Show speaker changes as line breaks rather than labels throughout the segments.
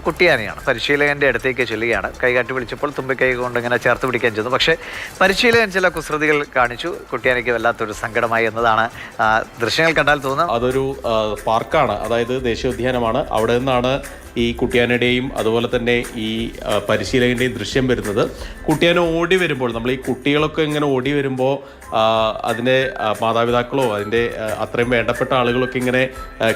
കുട്ടിയാനയാണ്. പരിശീലകൻ്റെ അടുത്തേക്ക് ചെല്ലുകയാണ്. കൈകാട്ടി വിളിച്ചപ്പോൾ തുമ്പിക്കൈ കൊണ്ട് ഇങ്ങനെ ചേർത്ത് പിടിക്കാൻ ചെന്നു. പക്ഷേ പരിശീലകൻ ചില കുസൃതികൾ കാണിച്ചു. കുട്ടിയാനയ്ക്ക് വല്ലാത്തൊരു സങ്കടമായി എന്നതാണ് ദൃശ്യങ്ങൾ കണ്ടാൽ തോന്നുന്നത്.
അതൊരു പാർക്കാണ്, അതായത് ദേശീയോദ്യാനമാണ്. അവിടെ നിന്നാണ് ഈ കുട്ടിയാനയുടെയും അതുപോലെ തന്നെ ഈ പരിശീലകൻ്റെയും ദൃശ്യം വരുന്നത്. കുട്ടിയാന ഓടി വരുമ്പോൾ, നമ്മൾ ഈ കുട്ടികളൊക്കെ ഇങ്ങനെ ഓടി വരുമ്പോൾ അതിൻ്റെ മാതാപിതാക്കളോ അതിൻ്റെ അത്രയും വേണ്ടപ്പെട്ട ആളുകളൊക്കെ ഇങ്ങനെ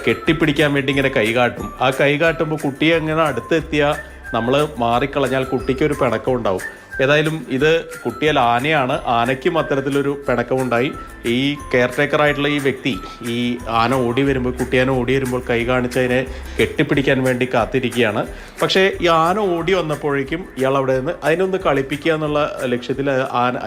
കെട്ടിപ്പിടിക്കാൻ വേണ്ടി ഇങ്ങനെ കൈകാട്ടും. ആ കൈകാട്ടുമ്പോൾ കുട്ടിയെ ഇങ്ങനെ അടുത്തെത്തിയാൽ നമ്മൾ മാറിക്കളഞ്ഞാൽ കുട്ടിക്ക് ഒരു പിണക്കം ഉണ്ടാവും. ഏതായാലും ഇത് കുട്ടിയാൽ ആനയാണ്. ആനയ്ക്കും അത്തരത്തിലൊരു പിണക്കമുണ്ടായി. ഈ കെയർ ടേക്കറായിട്ടുള്ള ഈ വ്യക്തി ഈ ആന ഓടി വരുമ്പോൾ, കുട്ടിയാന ഓടി വരുമ്പോൾ കൈ കാണിച്ച് അതിനെ കെട്ടിപ്പിടിക്കാൻ വേണ്ടി കാത്തിരിക്കുകയാണ്. പക്ഷേ ഈ ആന ഓടി വന്നപ്പോഴേക്കും ഇയാൾ അവിടെ നിന്ന് അതിനൊന്ന് കളിപ്പിക്കുക എന്നുള്ള ലക്ഷ്യത്തിൽ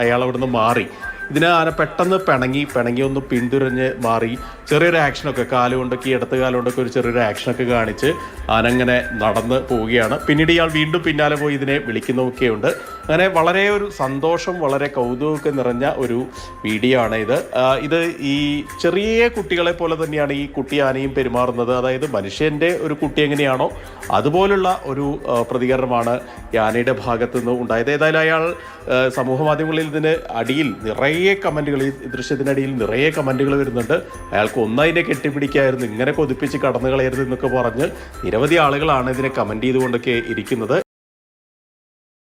അയാൾ അവിടെ നിന്ന് മാറി. ഇതിന് ആന പെട്ടെന്ന് പിണങ്ങി ഒന്ന് പിന്തുടർന്ന് മാറി. ചെറിയൊരു ആക്ഷനൊക്കെ കാലുകൊണ്ടൊക്കെ, ഇടത്ത് കാലുകൊണ്ടൊക്കെ ഒരു ചെറിയൊരു ആക്ഷനൊക്കെ കാണിച്ച് ആന ഇങ്ങനെ നടന്ന് പോവുകയാണ്. പിന്നീട് ഇയാൾ വീണ്ടും പിന്നാലെ പോയി ഇതിനെ വിളിക്കുന്നൊക്കെയുണ്ട്. അങ്ങനെ വളരെ ഒരു സന്തോഷം, വളരെ കൗതുകമൊക്കെ നിറഞ്ഞ ഒരു വീഡിയോ ആണ് ഇത്. ഇത് ഈ ചെറിയ കുട്ടികളെ പോലെ തന്നെയാണ് ഈ കുട്ടി ആനയും പെരുമാറുന്നത്. അതായത് മനുഷ്യൻ്റെ ഒരു കുട്ടി എങ്ങനെയാണോ അതുപോലുള്ള ഒരു പ്രതികരണമാണ് ഈ ആനയുടെ ഭാഗത്തു നിന്ന് ഉണ്ടായത്. ഏതായാലും അയാൾ സമൂഹ മാധ്യമങ്ങളിൽ ഇതിന് അടിയിൽ നിറയെ കമൻറ്റുകൾ, ഈ ദൃശ്യത്തിനടിയിൽ നിറയെ കമൻറ്റുകൾ വരുന്നുണ്ട്. അയാൾക്ക് ഒന്നതിനെ കെട്ടിപ്പിടിക്കായിരുന്നു, ഇങ്ങനെ കൊതിപ്പിച്ച് കടന്നു കളയരുത് എന്നൊക്കെ പറഞ്ഞ് നിരവധി ആളുകളാണ് ഇതിനെ കമൻറ്റ് ചെയ്തുകൊണ്ടൊക്കെ ഇരിക്കുന്നത്.